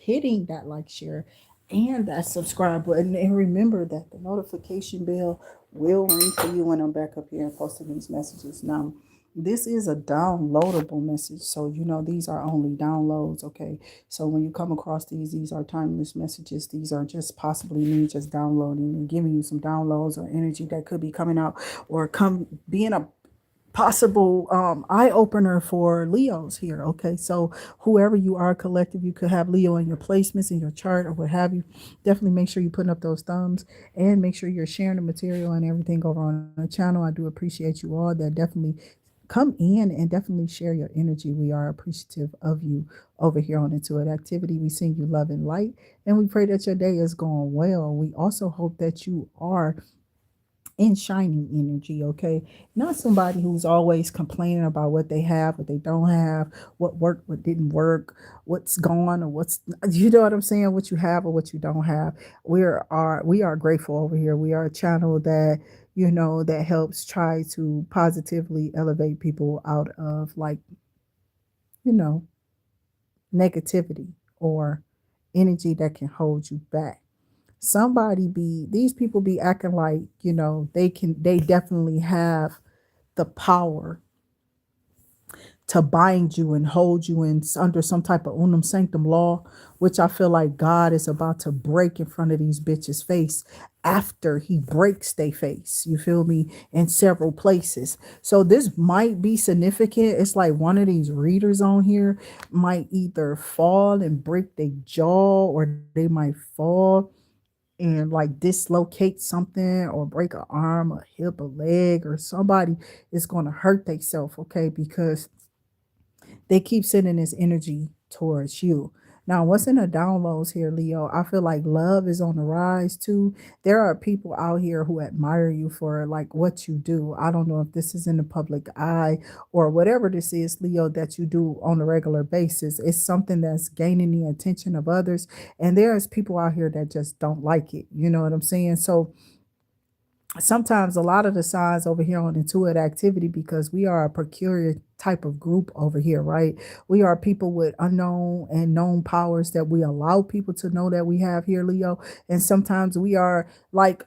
hitting that like, share, and that subscribe button. And remember that the notification bell will ring for you when I'm back up here and posting these messages. Now, this is a downloadable message. So, these are only downloads. Okay. So when you come across these are timeless messages. These are just possibly me just downloading and giving you some downloads or energy that could be coming out or come being a possible eye opener for Leos here. Okay, so whoever you are, collective, you could have Leo in your placements in your chart or what have you. Definitely make sure you're putting up those thumbs and make sure you're sharing the material and everything over on the channel. I do appreciate you all that definitely come in and definitely share your energy. We are appreciative of you over here on Intuit Activity. We send you love and light, and we pray that your day is going well. We also hope that you are in shining energy, okay? Not somebody who's always complaining about what they have, what they don't have, what worked, what didn't work, what's gone or what's, you know what I'm saying, what you have or what you don't have. We are grateful over here. We are a channel that that helps try to positively elevate people out of like, you know, negativity or energy that can hold you back. These people be acting like they definitely have the power to bind you and hold you in under some type of unum sanctum law, which I feel like God is about to break in front of these bitches face after he breaks their face, you feel me, in several places. So this might be significant. It's like one of these readers on here might either fall and break their jaw, or they might fall and like dislocate something or break an arm, a hip, a leg, or somebody is going to hurt themselves, okay? Because they keep sending this energy towards you. Now, what's in the downloads here, Leo? I feel like love is on the rise too. There are people out here who admire you for like what you do. I don't know if this is in the public eye or whatever this is, Leo, that you do on a regular basis. It's something that's gaining the attention of others. And there's people out here that just don't like it. You know what I'm saying? So sometimes a lot of the signs over here on Intuit Activity, because we are a peculiar type of group over here, right? We are people with unknown and known powers that we allow people to know that we have here, Leo. And sometimes we are like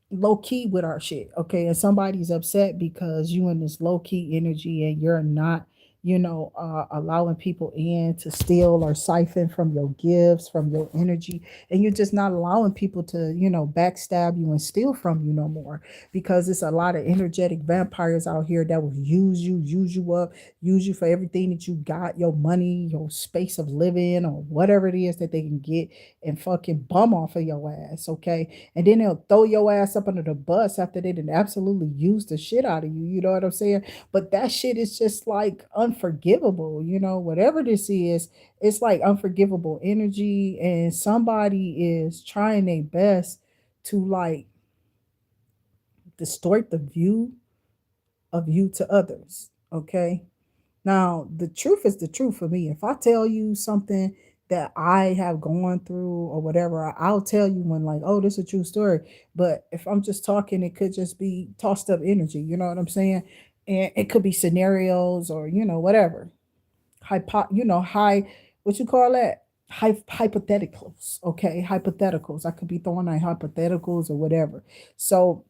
low key with our shit, okay? And somebody's upset because you in this low key energy and you're not, allowing people in to steal or siphon from your gifts, from your energy. And you're just not allowing people to, backstab you and steal from you no more, because it's a lot of energetic vampires out here that will use you up, use you for everything that you got, your money, your space of living, or whatever it is that they can get, and fucking bum off of your ass, okay? And then they'll throw your ass up under the bus after they didn't absolutely use the shit out of you. You know what I'm saying? But that shit is just like unforgivable. Whatever this is, it's like unforgivable energy, and somebody is trying their best to like distort the view of you to others. Okay. Now, the truth is the truth for me. If I tell you something that I have gone through or whatever, I'll tell you when, like, oh, this is a true story. But if I'm just talking, it could just be tossed up energy. You know what I'm saying? And it could be scenarios or, whatever. What you call that? Hypotheticals. Okay. Hypotheticals. I could be throwing out hypotheticals or whatever. So,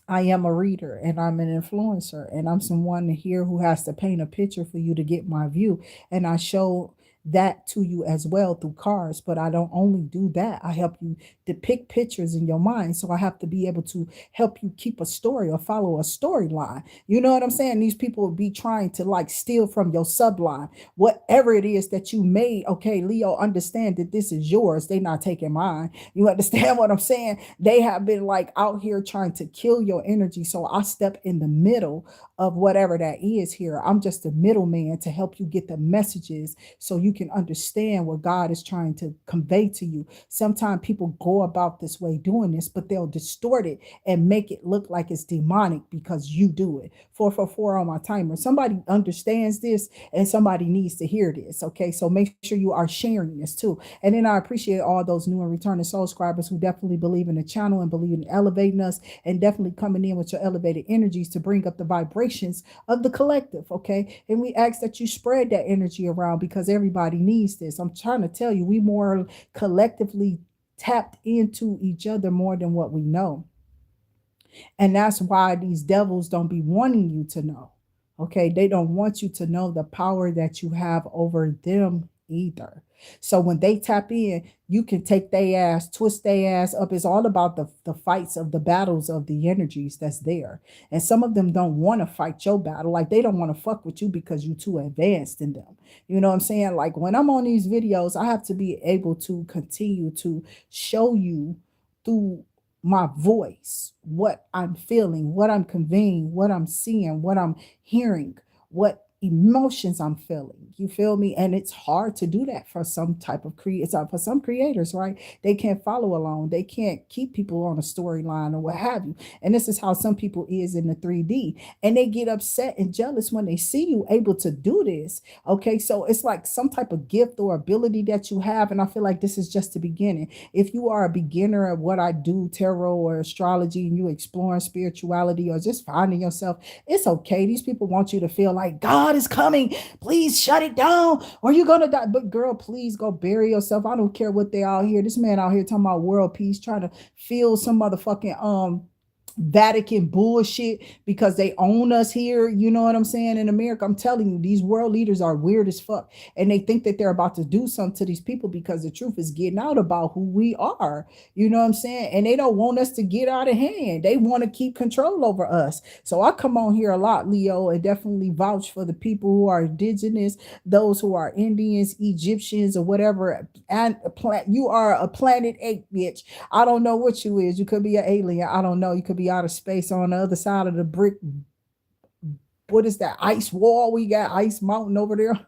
I am a reader and I'm an influencer and I'm someone here who has to paint a picture for you to get my view. And I show that to you as well through cards, but I don't only do that. I help you depict pictures in your mind. So I have to be able to help you keep a story or follow a storyline. You know what I'm saying? These people will be trying to like steal from your subline, whatever it is that you made. Okay, Leo, understand that this is yours. They're not taking mine. You understand what I'm saying? They have been like out here trying to kill your energy. So I step in the middle of whatever that is here. I'm just a middleman to help you get the messages so you can understand what God is trying to convey to you. Sometimes people go about this way doing this, but they'll distort it and make it look like it's demonic because you do it. 444 on my timer. Somebody understands this and somebody needs to hear this. Okay. So make sure you are sharing this too. And then I appreciate all those new and returning subscribers who definitely believe in the channel and believe in elevating us and definitely coming in with your elevated energies to bring up the vibrations of the collective. Okay. And we ask that you spread that energy around because everybody everybody needs this. I'm trying to tell you, we more collectively tapped into each other more than what we know. And that's why these devils don't be wanting you to know. Okay. They don't want you to know the power that you have over them either. So when they tap in, you can take their ass, twist their ass up. It's all about the fights of the battles of the energies that's there. And some of them don't want to fight your battle. Like they don't want to fuck with you because you're too advanced in them. You know what I'm saying? Like when I'm on these videos, I have to be able to continue to show you through my voice, what I'm feeling, what I'm conveying, what I'm seeing, what I'm hearing, what emotions I'm feeling. You feel me? And it's hard to do that for some type of for some creators, right? They can't follow along. They can't keep people on a storyline or what have you. And this is how some people is in the 3D. And they get upset and jealous when they see you able to do this. Okay. So it's like some type of gift or ability that you have. And I feel like this is just the beginning. If you are a beginner of what I do, tarot or astrology, and you exploring spirituality or just finding yourself, it's okay. These people want you to feel like God is coming. Please shut it down or you're going to die. But girl, please go bury yourself. I don't care what they out here. This man out here talking about world peace, trying to feel some motherfucking Vatican bullshit because they own us here. You know what I'm saying? In America, I'm telling you, these world leaders are weird as fuck. And they think that they're about to do something to these people because the truth is getting out about who we are. You know what I'm saying? And they don't want us to get out of hand. They want to keep control over us. So I come on here a lot, Leo, and definitely vouch for the people who are indigenous, those who are Indians, Egyptians, or whatever. And you are a planet 8, bitch. I don't know what you is. You could be an alien. I don't know. You could be out of space on the other side of the brick. What is that ice wall? We got ice mountain over there.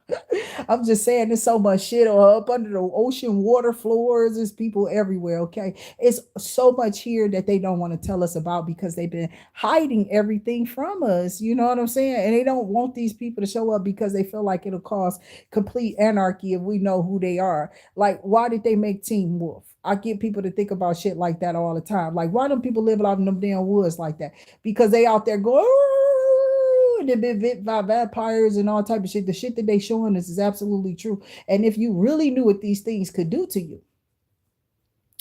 I'm just saying there's so much shit up under the ocean water floors. There's people everywhere. Okay. It's so much here that they don't want to tell us about because they've been hiding everything from us. You know what I'm saying? And they don't want these people to show up because they feel like it'll cause complete anarchy if we know who they are. Like, why did they make Team Wolf? I get people to think about shit like that all the time. Like, why don't people live out in them damn woods like that? Because they out there going, they've been bit by vampires and all type of shit. The shit that they showing us is absolutely true. And if you really knew what these things could do to you,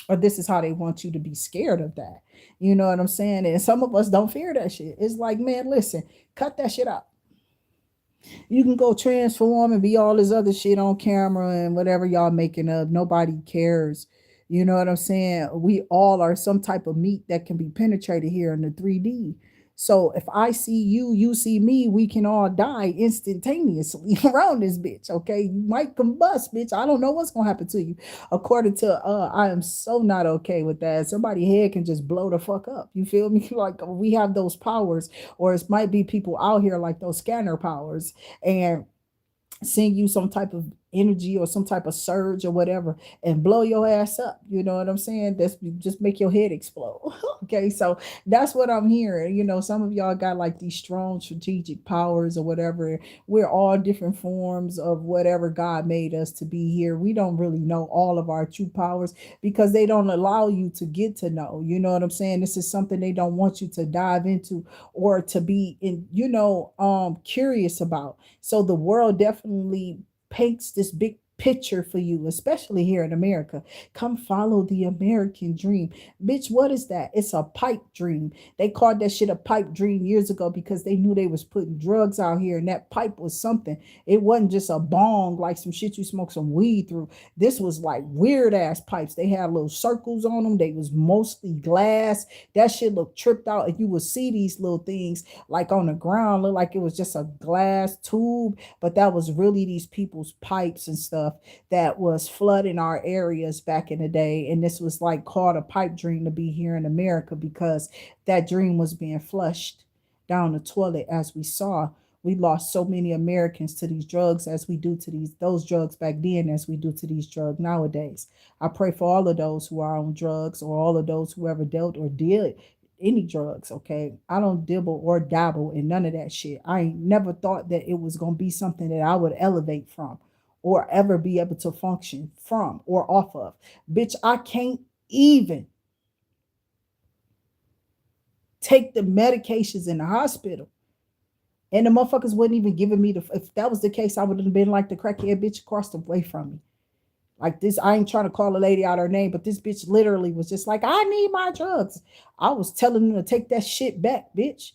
or this is how they want you to be scared of that. You know what I'm saying? And some of us don't fear that shit. It's like, man, listen, cut that shit out. You can go transform and be all this other shit on camera and whatever y'all making up. Nobody cares. You know what I'm saying? We all are some type of meat that can be penetrated here in the 3D. So if I see you, you see me, we can all die instantaneously around this bitch. Okay. You might combust, bitch. I don't know what's gonna happen to you. According to I am so not okay with that. Somebody's head can just blow the fuck up. You feel me? Like we have those powers, or it might be people out here like those scanner powers and send you some type of energy or some type of surge or whatever and blow your ass up. You know what I'm saying? That's just make your head explode. Okay, so that's what I'm hearing. You know, some of y'all got like these strong strategic powers or whatever. We're all different forms of whatever God made us to be here. We don't really know all of our true powers because they don't allow you to get to know. You know what I'm saying? This is something they don't want you to dive into or to be in, curious about. So the world definitely paints this big picture for you, especially here in America. Come follow the American dream. Bitch, what is that? It's a pipe dream. They called that shit a pipe dream years ago because they knew they was putting drugs out here and that pipe was something. It wasn't just a bong like some shit you smoke some weed through. This was like weird ass pipes. They had little circles on them. They was mostly glass. That shit looked tripped out. And you would see these little things like on the ground, look like it was just a glass tube, but that was really these people's pipes and stuff that was flooding our areas back in the day. And this was like called a pipe dream to be here in America because that dream was being flushed down the toilet. As we saw, we lost so many Americans to these drugs as we do to those drugs back then as we do to these drugs nowadays. I pray for all of those who are on drugs or all of those who ever dealt or did any drugs. Okay, I don't dibble or dabble in none of that shit. I ain't never thought that it was gonna be something that I would elevate from or ever be able to function from or off of. Bitch, I can't even take the medications in the hospital And the motherfuckers wouldn't even giving me the, if that was the case, I would have been like the crackhead bitch across the way from me. Like this, I ain't trying to call a lady out her name, but this bitch literally was just like, I need my drugs. I was telling them to take that shit back, bitch.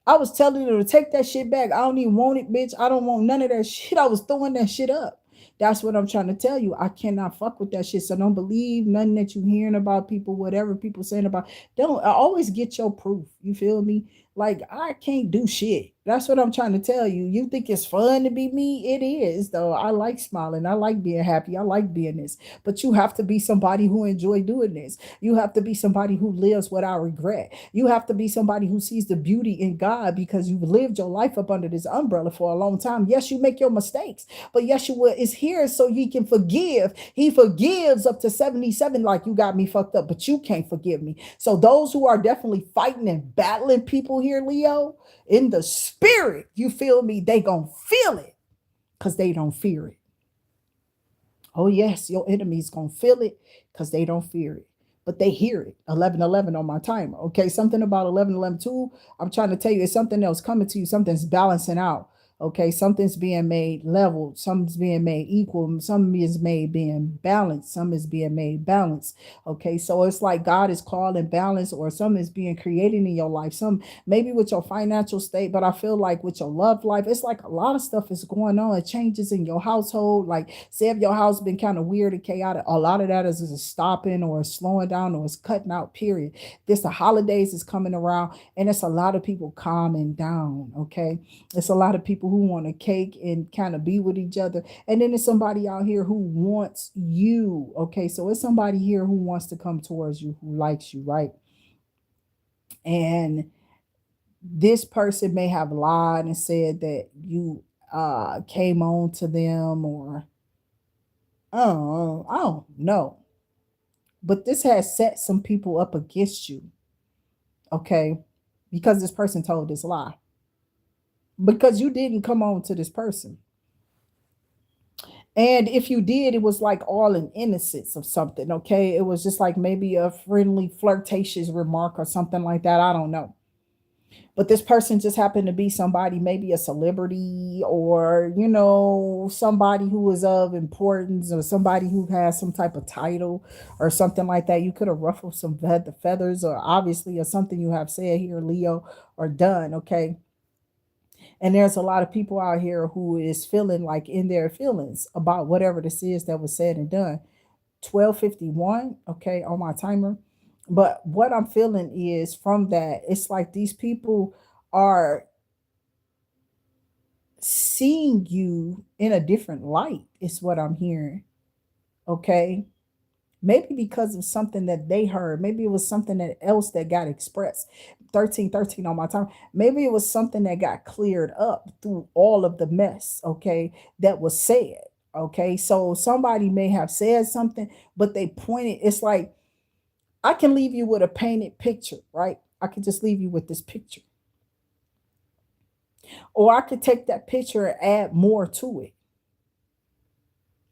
I was telling her to take that shit back. I don't even want it, bitch. I don't want none of that shit. I was throwing that shit up. That's what I'm trying to tell you. I cannot fuck with that shit. So don't believe nothing that you hearing about people, whatever people saying about. Don't, I always get your proof. You feel me? Like I can't do shit. That's what I'm trying to tell you. You think it's fun to be me? It is though. I like smiling. I like being happy. I like being this. But you have to be somebody who enjoy doing this. You have to be somebody who lives without regret. You have to be somebody who sees the beauty in God because you've lived your life up under this umbrella for a long time. Yes, you make your mistakes, but Yeshua is here so he can forgive. He forgives up to 77, like you got me fucked up, but you can't forgive me. So those who are definitely fighting and battling people here, Leo, in the spirit, you feel me? They gonna feel it because they don't fear it. Oh, yes, your enemies going to feel it because they don't fear it. But they hear it. 11:11 on my timer. Okay, something about 11:11 too. I'm trying to tell you, it's something else coming to you. Something's balancing out. Okay, something's being made level, something's being made equal, some is made being balanced, some is being made balanced. Okay, so it's like God is calling balance, or some is being created in your life. Some maybe with your financial state, but I feel like with your love life, it's like a lot of stuff is going on. It changes in your household. Like, say if your house been kind of weird and chaotic, a lot of that is a stopping or a slowing down or it's cutting out. Period. This the holidays is coming around, and it's a lot of people calming down. Okay, it's a lot of people who want a cake and kind of be with each other. And then there's somebody out here who wants you. Okay, so it's somebody here who wants to come towards you, who likes you, right? And this person may have lied and said that you came on to them, or I don't know. But this has set some people up against you, okay? Because this person told this lie. Because you didn't come on to this person. And if you did, it was like all in innocence of something, okay? It was just like maybe a friendly, flirtatious remark or something like that. I don't know. But this person just happened to be somebody, maybe a celebrity, or somebody who is of importance, or somebody who has some type of title or something like that. You could have ruffled some feathers, or obviously, or something you have said here, Leo, or done, okay? And there's a lot of people out here who is feeling like in their feelings about whatever this is that was said and done. 12:51, okay, on my timer. But what I'm feeling is from that, it's like these people are seeing you in a different light, is what I'm hearing. Okay. Maybe because of something that they heard. Maybe it was something that else that got expressed. 1313 on my time. Maybe it was something that got cleared up through all of the mess, okay, that was said. Okay. So somebody may have said something, but they pointed, it's like I can leave you with a painted picture, right? I could just leave you with this picture. Or I could take that picture and add more to it.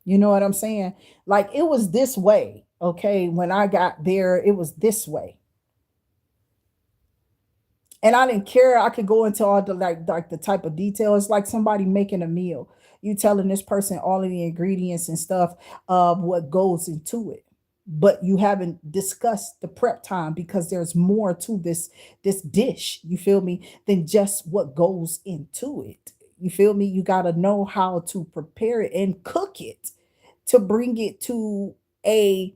You know what I'm saying? Like it was this way. Okay. When I got there, it was this way. And I didn't care. I could go into all the like the type of detail. It's like somebody making a meal. You telling this person all of the ingredients and stuff of what goes into it. But you haven't discussed the prep time because there's more to this dish, you feel me, than just what goes into it. You feel me? You got to know how to prepare it and cook it to bring it to a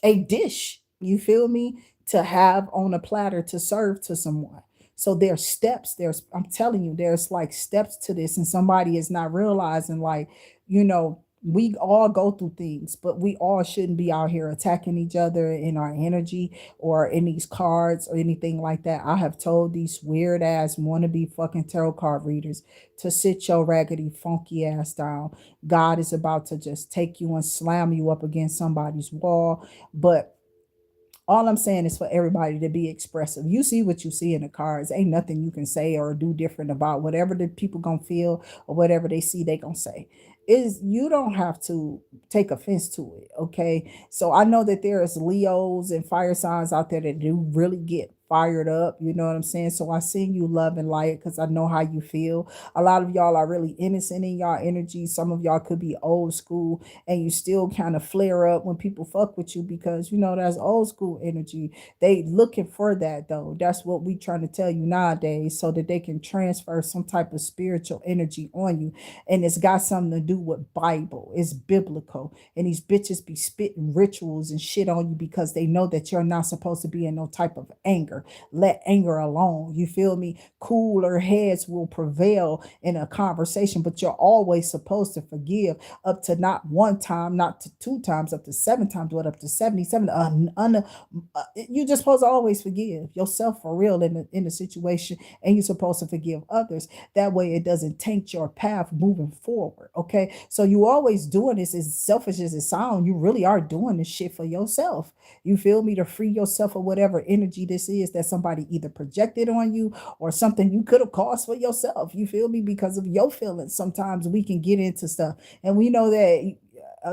a dish, you feel me, to have on a platter to serve to someone. So there's steps, I'm telling you, there's like steps to this, and somebody is not realizing, like, we all go through things, but we all shouldn't be out here attacking each other in our energy or in these cards or anything like that. I have told these weird ass wannabe fucking tarot card readers to sit your raggedy funky ass down. God is about to just take you and slam you up against somebody's wall. But all I'm saying is for everybody to be expressive. You see what you see in the cards. Ain't nothing you can say or do different about whatever the people gonna feel or whatever they see they gonna say. is you don't have to take offense to it. Okay. So I know that there's Leos and fire signs out there that do really get fired up. You know what I'm saying? So I send you love and light because I know how you feel. A lot of y'all are really innocent in y'all energy. Some of y'all could be old school and you still kind of flare up when people fuck with you because you know that's old school energy. They looking for that though. That's what we trying to tell you nowadays so that they can transfer some type of spiritual energy on you. And it's got something to do with Bible. It's biblical. And these bitches be spitting rituals and shit on you because they know that you're not supposed to be in no type of anger. Let anger alone. You feel me? Cooler heads will prevail in a conversation, but you're always supposed to forgive up to not one time, not to two times, up to seven times, but up to 77. You're just supposed to always forgive yourself for real in the situation, and you're supposed to forgive others. That way it doesn't taint your path moving forward. Okay. So you always doing this, as selfish as it sounds, you really are doing this shit for yourself. You feel me? To free yourself of whatever energy this is that somebody either projected on you or something you could have caused for yourself. You feel me? Because of your feelings, sometimes we can get into stuff. And we know that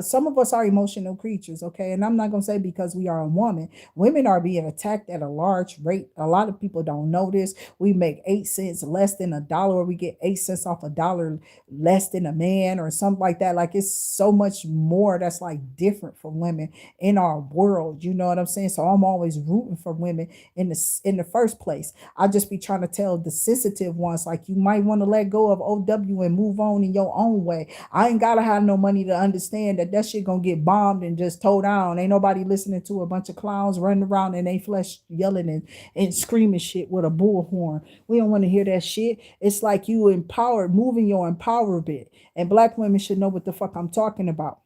some of us are emotional creatures, okay? And I'm not going to say because we are a woman. Women are being attacked at a large rate. A lot of people don't know this. We make 8 cents less than a dollar, or we get 8 cents off a dollar less than a man, or something like that. Like it's so much more that's like different for women in our world. You know what I'm saying? So I'm always rooting for women in the first place. I just be trying to tell the sensitive ones, like you might want to let go of OW and move on in your own way. I ain't gotta have no money to understand that shit gonna get bombed and just towed down. Ain't nobody listening to a bunch of clowns running around in their flesh yelling and screaming shit with a bullhorn. We don't want to hear that shit. It's like you empowered, moving your empowerment. And black women should know what the fuck I'm talking about.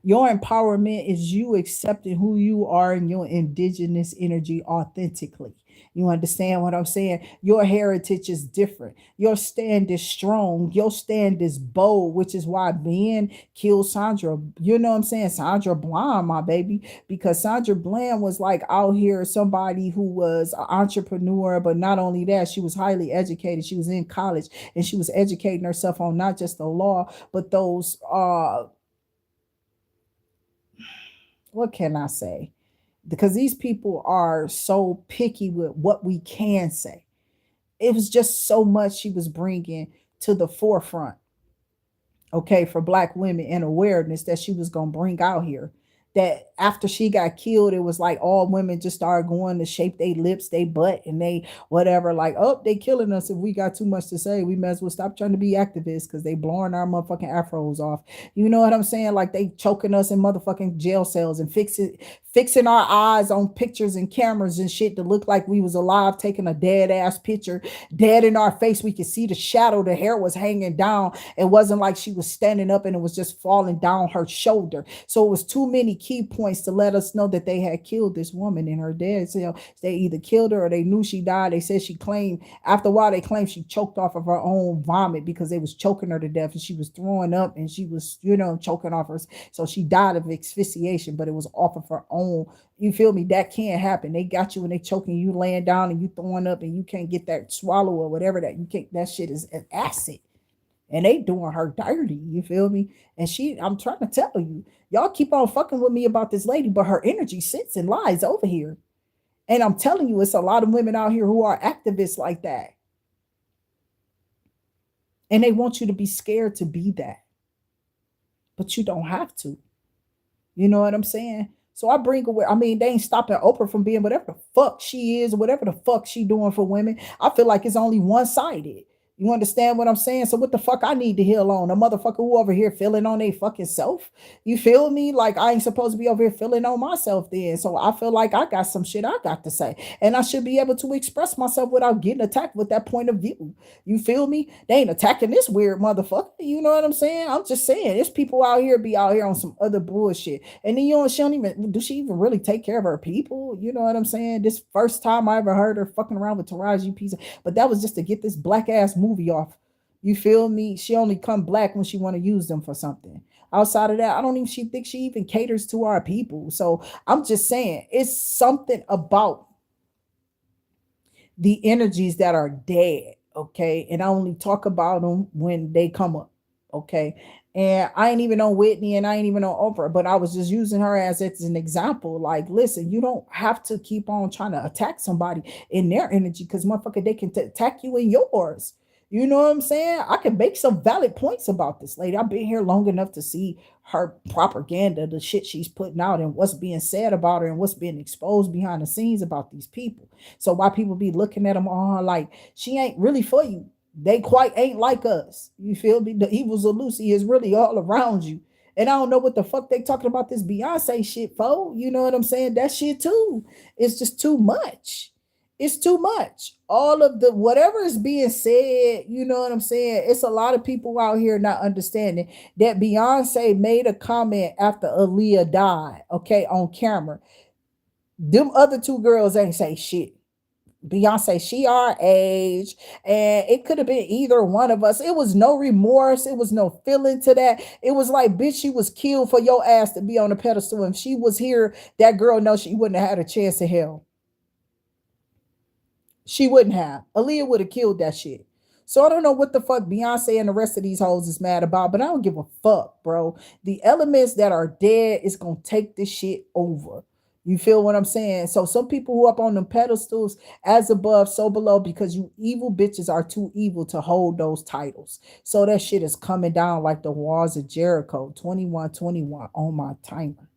Your empowerment is you accepting who you are and your indigenous energy authentically. You understand what I'm saying? Your heritage is different. Your stand is strong. Your stand is bold, which is why Ben killed Sandra. You know what I'm saying? Sandra Bland, my baby, because Sandra Bland was like out here somebody who was an entrepreneur, but not only that, she was highly educated. She was in college and she was educating herself on not just the law, but those what can I say? Because these people are so picky with what we can say. It was just so much she was bringing to the forefront, okay, for black women and awareness that she was going to bring out here. That after she got killed, it was like all women just started going to shape their lips, they butt, and they whatever. Like, oh, they killing us. If we got too much to say, we might as well stop trying to be activists because they blowing our motherfucking afros off. You know what I'm saying? Like they choking us in motherfucking jail cells and fixing our eyes on pictures and cameras and shit to look like we was alive, taking a dead ass picture, dead in our face. We could see the shadow, the hair was hanging down. It wasn't like she was standing up and it was just falling down her shoulder. So it was too many key points to let us know that they had killed this woman in her dead cell. They either killed her or they knew she died. They said she claimed, after a while, they claimed she choked off of her own vomit because they was choking her to death and she was throwing up and she was, choking off her. So she died of asphyxiation, but it was off of her own. You feel me? That can't happen. They got you and they choking you laying down and you throwing up and you can't get that swallow or whatever that you can't. That shit is an acid and they doing her dirty. You feel me? And I'm trying to tell you, y'all keep on fucking with me about this lady, but her energy sits and lies over here. And I'm telling you, it's a lot of women out here who are activists like that. And they want you to be scared to be that. But you don't have to. You know what I'm saying? So I bring away, I mean, they ain't stopping Oprah from being whatever the fuck she is, whatever the fuck she doing for women. I feel like it's only one-sided. You understand what I'm saying? So what the fuck I need to heal on? A motherfucker who over here feeling on their fucking self? You feel me? Like I ain't supposed to be over here feeling on myself then. So I feel like I got some shit I got to say. And I should be able to express myself without getting attacked with that point of view. You feel me? They ain't attacking this weird motherfucker. You know what I'm saying? I'm just saying, there's people out here be out here on some other bullshit. And then she don't even, do she even really take care of her people? You know what I'm saying? This first time I ever heard her fucking around with Taraji P. But that was just to get this black ass movie off. You feel me? She only come black when she want to use them for something. Outside of that, I don't even think she even caters to our people. So I'm just saying, it's something about the energies that are dead, okay? And I only talk about them when they come up, okay? And I ain't even on Whitney and I ain't even on Oprah, but I was just using her as it's an example. Like, listen, you don't have to keep on trying to attack somebody in their energy because motherfucker, they can attack you in yours. You know what I'm saying? I can make some valid points about this lady. I've been here long enough to see her propaganda, the shit she's putting out, and what's being said about her and what's being exposed behind the scenes about these people. So why people be looking at them all like she ain't really for you. They quite ain't like us. You feel me? The evils of Lucy is really all around you. And I don't know what the fuck they talking about this Beyonce shit for. You know what I'm saying? That shit too. It's just too much. It's too much. All of the whatever is being said, you know what I'm saying? It's a lot of people out here not understanding that Beyonce made a comment after Aaliyah died, okay, on camera. Them other two girls ain't say shit. Beyonce, she our age, and it could have been either one of us. It was no remorse, it was no feeling to that. It was like, bitch, she was killed for your ass to be on the pedestal. If she was here, that girl knows she wouldn't have had a chance in hell. She wouldn't have. Aaliyah would have killed that shit. So I don't know what the fuck Beyonce and the rest of these hoes is mad about, but I don't give a fuck, bro. The elements that are dead is gonna take this shit over. You feel what I'm saying? So some people who up on them pedestals, as above, so below, because you evil bitches are too evil to hold those titles. So that shit is coming down like the walls of Jericho. 2121 on my timer.